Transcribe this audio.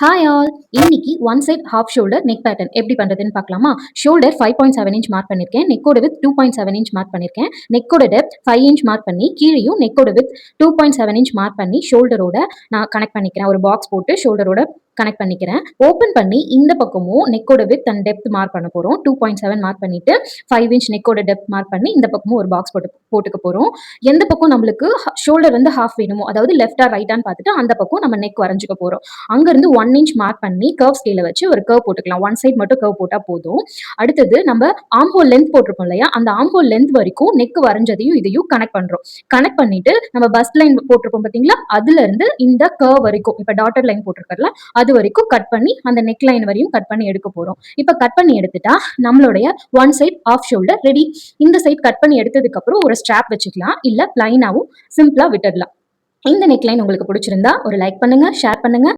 Hi all. இன்னைக்கு one side half shoulder neck pattern எப்படி பண்றதுன்னு பார்க்கலாமா? ஷோல்டர் 5.7 இன்ச் மார்க் பண்ணியிருக்கேன். நெக்கோட வித் 2.7 இன்ச் மார்க் பண்ணியிருக்கேன். நெக்கோட டெப்த் 5 இன்ச் மார்க் பண்ணி கீழேயும் நெக்கோட வித் 2.7 இன்ச் மார்க் பண்ணி ஷோல்டரோட நான் கனெக்ட் பண்ணிக்கிறேன். ஒரு பாக்ஸ் போட்டு ஷோல்டரோட கனெக்ட் பண்ணிக்கிறேன். ஓப்பன் பண்ணி இந்த பக்கமும் நெக்கோட வித் அண்ட் டெப்த் மார்க் பண்ண போறோம். 2.7 மார்க் பண்ணிட்டு 5 இன்ச் நெக்கோட டெப்த் மார்க் பண்ணி இந்த பக்கமும் ஒரு பாக்ஸ் போட்டுக்க போறோம். எந்த பக்கம் நம்மளுக்கு ஷோல்டர் வந்து ஹாஃப் வேணுமோ, அதாவது லெஃப்டா ரைட்டான்னு பார்த்துட்டு அந்த பக்கம் நம்ம நெக் வரைஞ்சுக்க போறோம். அங்கிருந்து 1 இன்ச் மார்க் பண்ணி கர்வ் ஸ்கேல வச்சு ஒரு கர்வ் போட்டுக்கலாம். ஒன் சைட் மட்டும் கர்வ் போட்டா போதும். அடுத்தது நம்ம ஆம்ஹோல் லென்த் போட்டிருப்போம் இல்லையா, அந்த ஆம்ஹோல் லென்த் வரைக்கும் நெக் வரைஞ்சதையும் இதையும் கனெக்ட் பண்றோம். கனெக்ட் பண்ணிட்டு நம்ம பஸ்ட் லைன் போட்டிருப்போம் பார்த்தீங்களா, அதுல இருந்து இந்த கர்வ் வரைக்கும் இப்ப டாட்டர் லைன் போட்டிருக்கல அது வரைக்கும் கட் பண்ணி அந்த நெக் லைன் வரையும் கட் பண்ணி எடுக்க போறோம். இப்ப கட் பண்ணி எடுத்துட்டா நம்மளுடைய one side of shoulder ready. இந்த சைட் கட் பண்ணி எடுத்ததுக்கு அப்புறம் ஒரு ஸ்ட்ராப் வச்சுக்கலாம், இல்ல பிளைனாவும் சிம்பிளா விட்டுடலாம். இந்த நெக் லைன் உங்களுக்கு பிடிச்சிருந்தா ஒரு லைக் பண்ணுங்க, ஷேர் பண்ணுங்க.